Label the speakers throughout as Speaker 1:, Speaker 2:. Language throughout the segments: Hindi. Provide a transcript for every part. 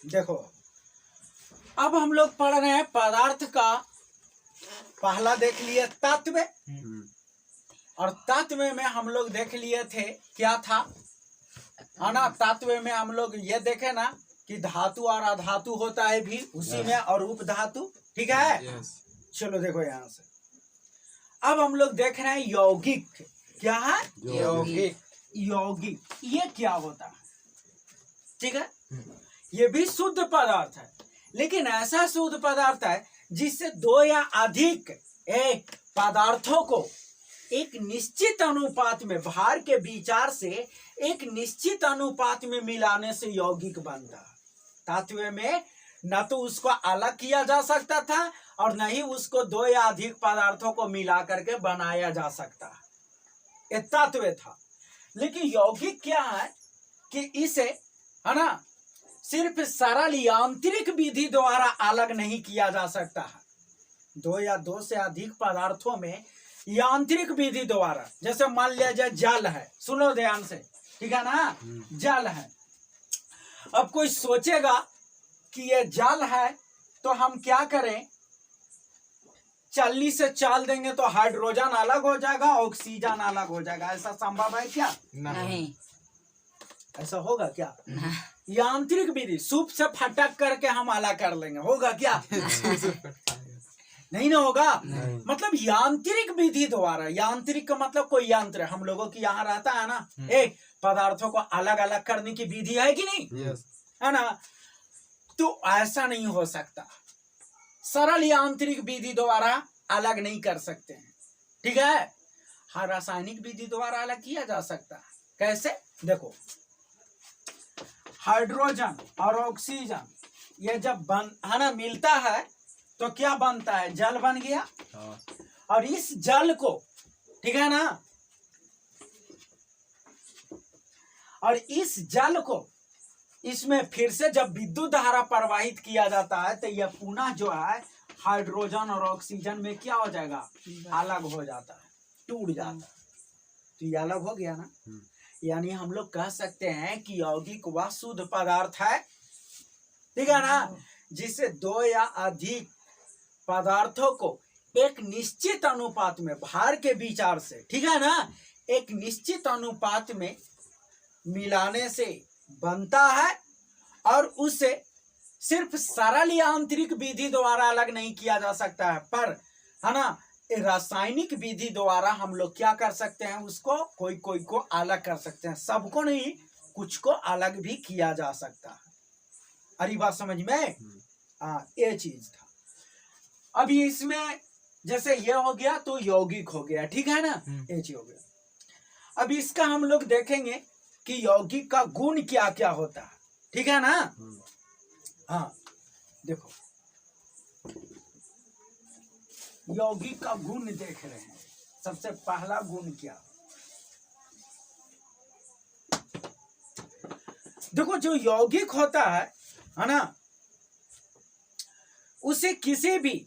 Speaker 1: देखो, अब हम लोग पढ़ रहे हैं पदार्थ का। पहला देख लिए तत्व, और तत्व में हम लोग देख लिए थे क्या था, है ना। तत्व में हम लोग ये देखे ना कि धातु और अधातु होता है भी उसी में, और उपधातु, ठीक है। चलो देखो यहाँ से अब हम लोग देख रहे हैं यौगिक। क्या है?
Speaker 2: यौगिक।
Speaker 1: यौगिक ये क्या होता है? ठीक है, ये भी शुद्ध पदार्थ है, लेकिन ऐसा शुद्ध पदार्थ है जिससे दो या अधिक एक पदार्थों को एक निश्चित अनुपात में, भार के विचार से एक निश्चित अनुपात में मिलाने से यौगिक बनता है। तत्व में न तो उसको अलग किया जा सकता था और न ही उसको दो या अधिक पदार्थों को मिला करके बनाया जा सकता है, ये तत्व था। लेकिन यौगिक क्या है कि इसे, है ना, सिर्फ सरल यांत्रिक विधि द्वारा अलग नहीं किया जा सकता है। दो या दो से अधिक पदार्थों में यांत्रिक विधि द्वारा, जैसे मान लीजिए जल है, सुनो ध्यान से, ठीक है ना, जल है। अब कोई सोचेगा कि ये जल है तो हम क्या करें, चलनी से चाल देंगे तो हाइड्रोजन अलग हो जाएगा, ऑक्सीजन अलग हो जाएगा। ऐसा संभव है क्या?
Speaker 2: नहीं।
Speaker 1: ऐसा होगा क्या? यांत्रिक विधि, सूप से फटक करके हम अलग कर लेंगे, होगा क्या? नहीं ना होगा। मतलब यांत्रिक विधि द्वारा, यांत्रिक का मतलब कोई यंत्र हम लोगों की यहाँ रहता है ना, एक पदार्थों को अलग अलग करने की विधि है कि नहीं? है ना। तो ऐसा नहीं हो सकता, सरल यांत्रिक विधि द्वारा अलग नहीं कर सकते हैं, ठीक है। हाँ, रासायनिक विधि द्वारा अलग किया जा सकता है। कैसे? देखो, हाइड्रोजन और ऑक्सीजन ये जब है ना मिलता है तो क्या बनता है? जल बन गया। और इस जल को, ठीक है ना, और इस जल को इसमें फिर से जब विद्युत धारा प्रवाहित किया जाता है तो यह पुनः जो है हाइड्रोजन और ऑक्सीजन में क्या हो जाएगा? अलग हो जाता है, टूट जाता है। तो ये अलग हो गया ना। यानी हम लोग कह सकते हैं कि यौगिक वह शुद्ध पदार्थ है, ठीक है ना, जिससे दो या अधिक पदार्थों को एक निश्चित अनुपात में, भार के विचार से, ठीक है ना, एक निश्चित अनुपात में मिलाने से बनता है, और उसे सिर्फ सरल यांत्रिक विधि द्वारा अलग नहीं किया जा सकता है, पर, है ना, रासायनिक विधि द्वारा हम लोग क्या कर सकते हैं, उसको कोई कोई को अलग कर सकते हैं। सबको नहीं, कुछ को अलग भी किया जा सकता है। अरे बात समझ में? हाँ, ये चीज था। अभी इसमें जैसे ये हो गया तो यौगिक हो गया, ठीक है ना, ये चीज हो गया। अब इसका हम लोग देखेंगे कि यौगिक का गुण क्या क्या होता है, ठीक है ना। हाँ, देखो, यौगिक का गुण देख रहे हैं। सबसे पहला गुण क्या? देखो, जो यौगिक होता है ना, उसे किसी भी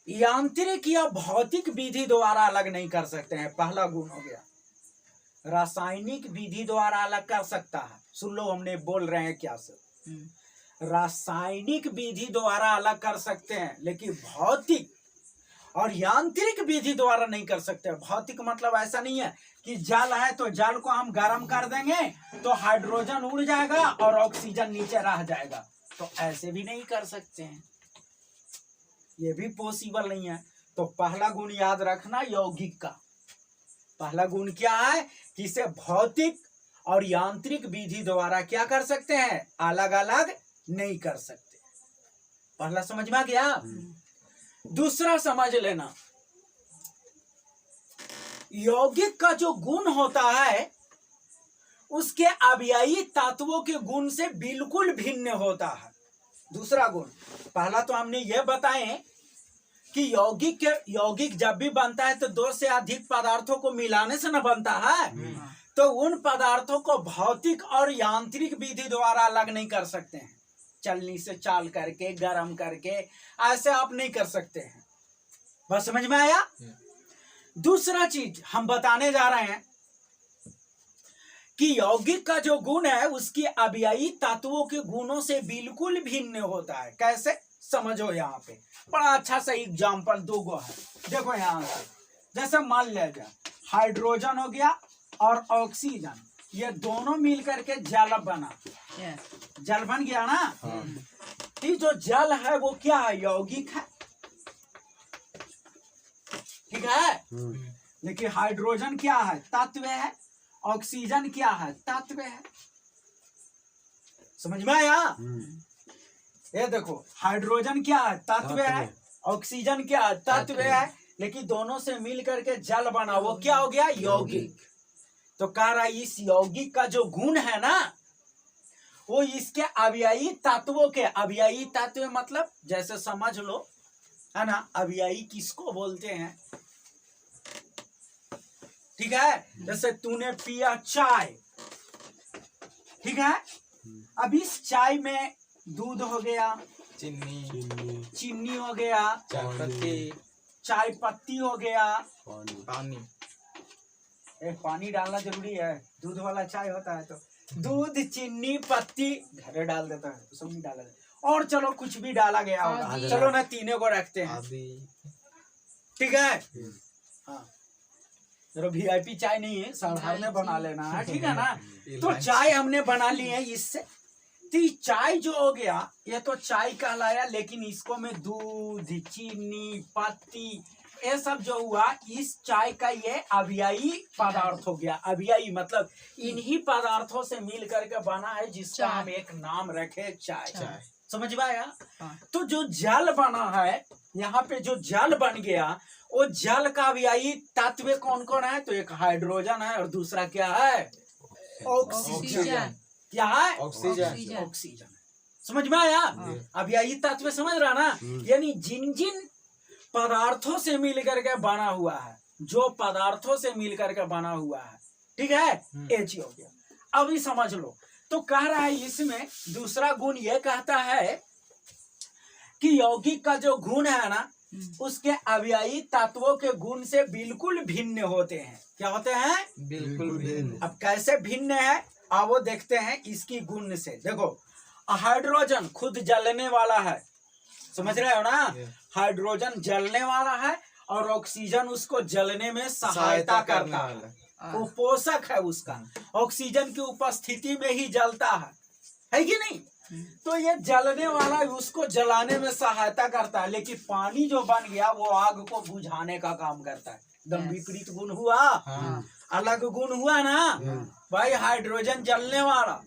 Speaker 1: यांत्रिक या भौतिक विधि द्वारा अलग नहीं कर सकते हैं। पहला गुण हो गया। रासायनिक विधि द्वारा अलग कर सकता है। सुन लो, हमने बोल रहे हैं क्या सब। रासायनिक विधि द्वारा अलग कर सकते हैं, लेकिन भौतिक और यांत्रिक विधि द्वारा नहीं कर सकते। भौतिक मतलब ऐसा नहीं है कि जल है तो जल को हम गर्म कर देंगे तो हाइड्रोजन उड़ जाएगा और ऑक्सीजन नीचे रह जाएगा, तो ऐसे भी नहीं कर सकते हैं, ये भी पॉसिबल नहीं है। तो पहला गुण याद रखना यौगिक का। पहला गुण क्या है कि इसे भौतिक और यांत्रिक विधि द्वारा क्या कर सकते हैं? अलग अलग नहीं कर सकते। पहला समझ में आ गया। दूसरा समझ लेना, यौगिक का जो गुण होता है उसके अवयवी तत्वों के गुण से बिल्कुल भिन्न होता है। दूसरा गुण, पहला तो हमने ये बताए कि यौगिक जब भी बनता है तो दो से अधिक पदार्थों को मिलाने से न बनता है, तो उन पदार्थों को भौतिक और यांत्रिक विधि द्वारा अलग नहीं कर सकते हैं। चलनी से चाल करके, गरम करके, ऐसे आप नहीं कर सकते हैं। बस समझ में आया। दूसरा चीज हम बताने जा रहे हैं कि यौगिक का जो गुण है उसकी अभियायी तत्वों के गुणों से बिल्कुल भिन्न होता है। कैसे, समझो। यहाँ पे बड़ा अच्छा सा एग्जाम्पल दो गो है, देखो यहाँ से। जैसे मान लिया हाइड्रोजन हो गया और ऑक्सीजन, ये दोनों मिल करके जल बना, जल बन गया ना। ये जो जल है वो क्या है, यौगिक है, ठीक है। लेकिन हाइड्रोजन क्या है, तत्व है। ऑक्सीजन क्या है, तत्व है। समझ में आया? ये देखो, हाइड्रोजन क्या है, तत्व है। ऑक्सीजन क्या है, तत्व है। लेकिन दोनों से मिल करके जल बना, वो क्या हो गया, यौगिक। तो कह रहा है इस यौगिक का जो गुण है ना, वो इसके अभियायी तत्वों के, अभियायी तत्व मतलब जैसे समझ लो, है ना, अभियायी किसको बोलते हैं, ठीक है। जैसे तूने पिया चाय, ठीक है। अब इस चाय में दूध हो गया, चीनी हो गया, चाय पत्ती हो गया, पानी डालना जरूरी है, दूध वाला चाय होता है तो दूध, चीनी, पत्ती घरे डाल देता है, सब नहीं डाला जाता। और चलो कुछ भी डाला गया होगा, चलो ना तीनों को रखते हैं, ठीक है। हाँ, चलो VIP चाय नहीं है, साधारण बना लेना है, ठीक है ना। तो चाय हमने बना ली है इससे। तो चाय जो हो गया, ये तो चाय कहलाया, लेकिन इसको में दूध, चीनी, पत्ती, ये सब जो हुआ, इस चाय का ये अभियायी पदार्थ हो गया। अभियायी मतलब इन्हीं पदार्थों से मिल करके बना है, जिसका हम एक नाम रखे, चाय। समझ में आया? तो जो जल बना है, यहाँ पे जो जल बन गया, वो जल का अभियायी तत्व कौन कौन है, तो एक हाइड्रोजन है और दूसरा क्या है, ऑक्सीजन। क्या है, ऑक्सीजन। समझ में आया? अभियायी तत्व समझ रहा ना, यानी जिन जिन पदार्थों से मिल करके बना हुआ है, जो पदार्थों से मिल करके बना हुआ है, ठीक है, एच हो गया। अभी समझ लो। तो कह रहा है इसमें दूसरा गुण ये कहता है कि यौगिक का जो गुण है ना, उसके अभियायी तत्वों के गुण से बिल्कुल भिन्न होते हैं। क्या होते हैं, बिल्कुल भिन्न। अब कैसे भिन्न है, अब वो देखते हैं इसकी गुण से। देखो, हाइड्रोजन खुद जलने वाला है, समझ रहे हो ना, हाइड्रोजन जलने वाला है और ऑक्सीजन उसको जलने में सहायता करता है, वो पोषक है उसका, ऑक्सीजन की उपस्थिति में ही जलता है कि नहीं। तो ये जलने वाला उसको जलाने में सहायता करता है, लेकिन पानी जो बन गया वो आग को बुझाने का काम करता है। एकदम विपरीत गुण हुआ, अलग गुण हुआ ना भाई। हाइड्रोजन जलने वाला,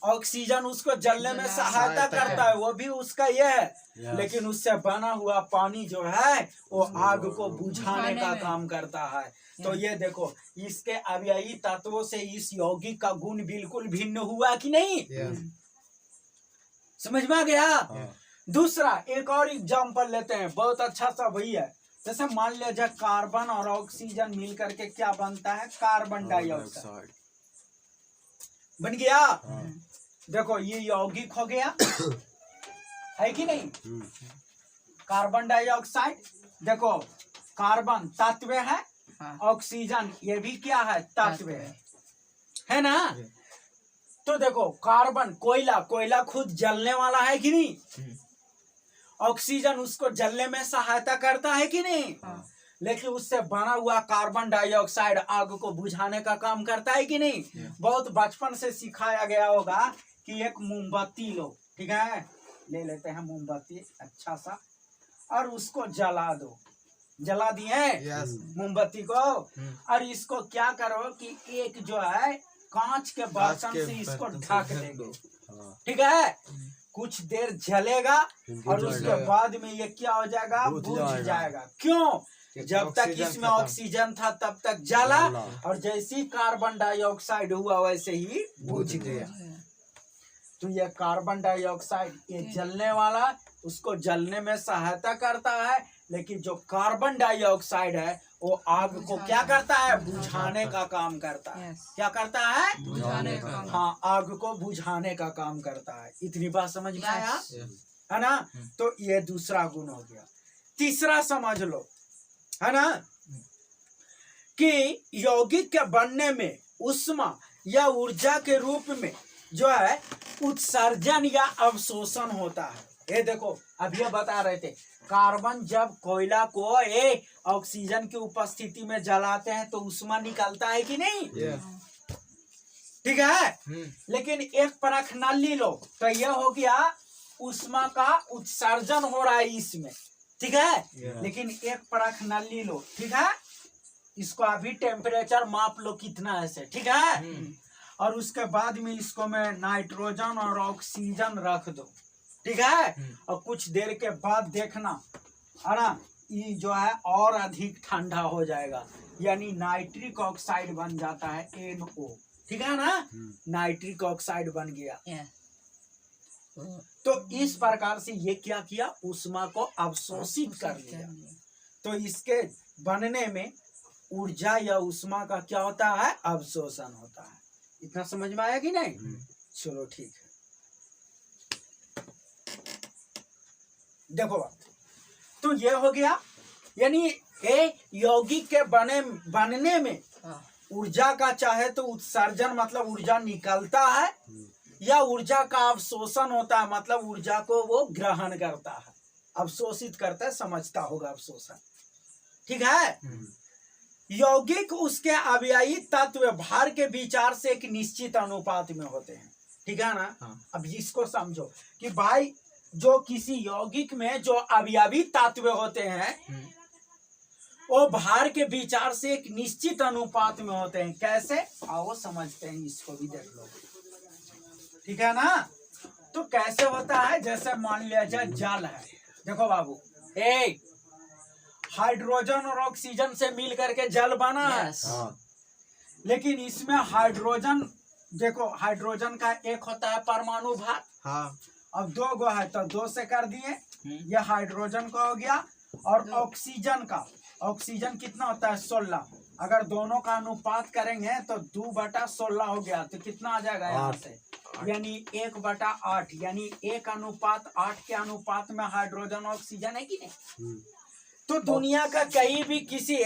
Speaker 1: ऑक्सीजन उसको जलने में सहायता करता है, वो भी उसका ये है। लेकिन उससे बना हुआ पानी जो है वो आग को बुझाने का काम करता है। तो ये देखो, इसके अभियायी तत्वों से इस यौगिक का गुण बिल्कुल भिन्न हुआ कि नहीं, समझ में आ गया। दूसरा एक और एग्जाम्पल लेते हैं, बहुत अच्छा सा वही है। जैसे मान लीजिए कार्बन और ऑक्सीजन मिल करके क्या बनता है, कार्बन डाइऑक्साइड बन गया। देखो, ये यौगिक हो गया है कि नहीं, कार्बन डाइऑक्साइड। देखो, कार्बन तत्व है, ऑक्सीजन ये भी क्या है, तत्व है ना। तो देखो, कार्बन कोयला खुद जलने वाला है कि नहीं, ऑक्सीजन उसको जलने में सहायता करता है कि नहीं, लेकिन उससे बना हुआ कार्बन डाइऑक्साइड आग को बुझाने का काम करता है कि नहीं। बहुत बचपन से सिखाया गया होगा कि एक मोमबत्ती लो, ठीक है, ले लेते हैं मोमबत्ती अच्छा सा और उसको जला दो, जला दिए मोमबत्ती को, और इसको क्या करो कि एक जो है कांच के बर्तन से इसको ढक देंगे, ठीक है। कुछ देर जलेगा और उसके बाद में ये क्या हो जाएगा, बुझ जाएगा। क्यों, जब तक इसमें ऑक्सीजन था तब तक जला, और जैसे ही कार्बन डाइऑक्साइड हुआ वैसे ही बुझ गया। तो ये कार्बन डाइऑक्साइड ये जलने वाला, उसको जलने में सहायता करता है, लेकिन जो कार्बन डाइऑक्साइड है वो आग को क्या करता है, बुझाने का काम करता है। क्या करता है, बुझाने का। हाँ, आग को बुझाने का काम करता है। इतनी बात समझ में आया, है ना। तो ये दूसरा गुण हो गया। तीसरा समझ लो, है ना, कि यौगिक के बनने में उष्मा या ऊर्जा के रूप में जो है उत्सर्जन या अवशोषण होता है। ये देखो अभी ये बता रहे थे, कार्बन जब कोयला को ऑक्सीजन की उपस्थिति में जलाते हैं तो ऊष्मा निकलता है कि नहीं? ठीक है। लेकिन एक परख नली लो तो यह हो गया ऊष्मा का उत्सर्जन हो रहा है इसमें, ठीक है। लेकिन एक परख नली लो, ठीक है, इसको अभी टेम्परेचर माप लो कितना है से, ठीक है। और उसके बाद में इसको मैं नाइट्रोजन और ऑक्सीजन रख दो, ठीक है। और कुछ देर के बाद देखना है ना, ये जो है और अधिक ठंडा हो जाएगा, यानी नाइट्रिक ऑक्साइड बन जाता है NO, ठीक है ना, नाइट्रिक ऑक्साइड बन गया। तो इस प्रकार से ये क्या किया, ऊष्मा को अवशोषित कर लिया। तो इसके बनने में ऊर्जा या ऊष्मा का क्या होता है, अवशोषण होता है। इतना समझ में आया कि नहीं? चलो ठीक है। देखो बात, तो ये हो गया, यानी यौगिक के बनने में ऊर्जा का चाहे तो उत्सर्जन मतलब ऊर्जा निकलता है, या ऊर्जा का अवशोषण होता है मतलब ऊर्जा को वो ग्रहण करता है, अवशोषित करता है, समझता होगा अवशोषण, ठीक है। यौगिक उसके अवयवी तत्व भार के विचार से एक निश्चित अनुपात में होते हैं, ठीक है ना। अब इसको समझो कि भाई जो किसी यौगिक में जो अवयवी तत्व होते हैं वो भार के विचार से एक निश्चित अनुपात में होते हैं। कैसे, आओ समझते हैं, इसको भी देख लो, ठीक है ना। तो कैसे होता है, जैसे मान लिया जाए जल है, देखो बाबू, हाइड्रोजन और ऑक्सीजन से मिल करके जल बना है। लेकिन इसमें हाइड्रोजन, देखो हाइड्रोजन का एक होता है परमाणु भार, अब 2 गो है तो 2 से कर दिए, यह हाइड्रोजन का हो गया। और ऑक्सीजन का, ऑक्सीजन कितना होता है, 16। अगर दोनों का अनुपात करेंगे तो 2/16 हो गया, तो कितना आ जाएगा यहाँ से, यानी 1/8, यानी 1:8 के अनुपात में हाइड्रोजन ऑक्सीजन है कि नहीं। तो दुनिया का कहीं भी किसी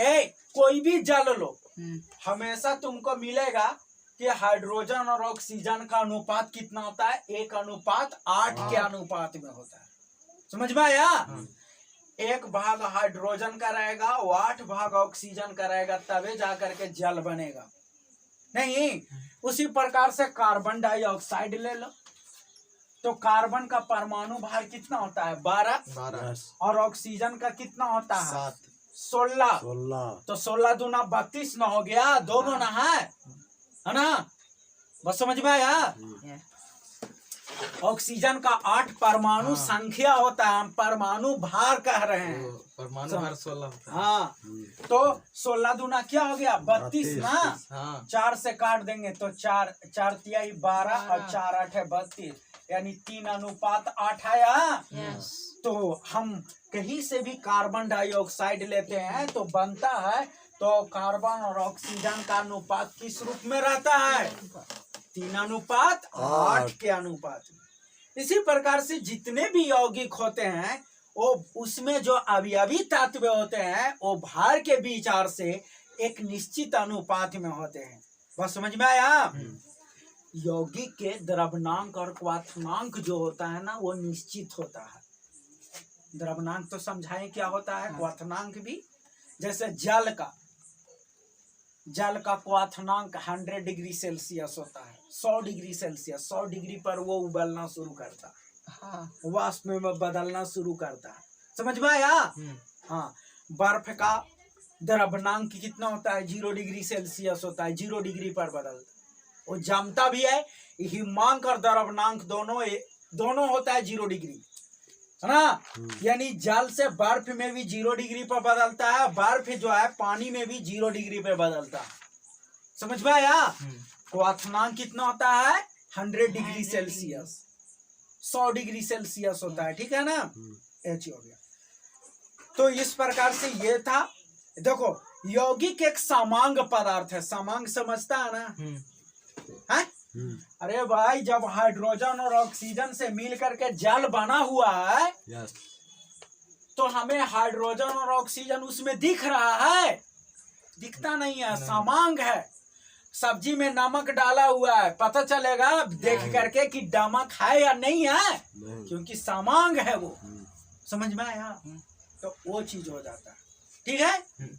Speaker 1: कोई भी जल लो, हमेशा तुमको मिलेगा कि हाइड्रोजन और ऑक्सीजन का अनुपात कितना होता है, 1:8 के अनुपात में होता है। समझ में आया? 1 भाग हाइड्रोजन का रहेगा, 8 भाग ऑक्सीजन का रहेगा, तभी जाकर के जल बनेगा। नहीं, उसी प्रकार से कार्बन डाइऑक्साइड ले लो, तो कार्बन का परमाणु भार कितना होता है, 12, और ऑक्सीजन का कितना होता है, 16। तो 16 दूना 32 न हो गया, 2 गुना है ना। बस समझ में आया। ऑक्सीजन का 8 परमाणु संख्या होता है, हम परमाणु भार कह रहे हैं,
Speaker 2: परमाणु भार 16 होता है।
Speaker 1: हाँ, तो 16 दूना क्या हो गया, 32 ना। 4 से काट देंगे तो 4 तिहाई 12 और 4 8 32, यानी 3:8 आया। तो हम कहीं से भी कार्बन डाइऑक्साइड लेते हैं तो बनता है, तो कार्बन और ऑक्सीजन का अनुपात किस रूप में रहता है, 3:8 के अनुपात में। इसी प्रकार से जितने भी यौगिक होते हैं वो उसमें जो अवयवी तत्व होते हैं वो भार के विचार से एक निश्चित अनुपात में होते हैं। बस समझ में आया। यौगिक के द्रव्यनांक और क्वथनांक जो होता है ना वो निश्चित होता है। द्रव्यनांक तो समझाएं क्या होता है, क्वथनांक भी। जैसे जल का क्वथनांक 100 डिग्री सेल्सियस होता है, 100 डिग्री सेल्सियस, 100 डिग्री पर वो उबलना शुरू करता है, वाष्प में बदलना शुरू करता है। समझ में आया। हाँ, बर्फ का द्रव्यनांक कितना होता है, 0 डिग्री सेल्सियस होता है, 0 डिग्री पर बदलता है, वो जमता भी है। हिमांक और द्रव्यनांक दोनों होता है 0 डिग्री, है ना। यानी जल से बर्फ में भी 0 डिग्री पर बदलता है, बर्फ जो है पानी में भी 0 डिग्री पर बदलता है। समझ में आया। क्वथनांक कितना होता है, 100 डिग्री सेल्सियस, 100 डिग्री सेल्सियस होता है, ठीक है ना। H हो गया। तो इस प्रकार से ये था। देखो यौगिक एक समांग पदार्थ है, समांग समझता है ना, है? अरे भाई जब हाइड्रोजन और ऑक्सीजन से मिल करके जल बना हुआ है तो हमें हाइड्रोजन और ऑक्सीजन उसमें दिख रहा है, दिखता नहीं है, समांग है। सब्जी में नमक डाला हुआ है, पता चलेगा देख करके कि नमक है या नहीं है, क्योंकि समांग है वो। समझ में आया? तो वो चीज हो जाता है। ठीक है।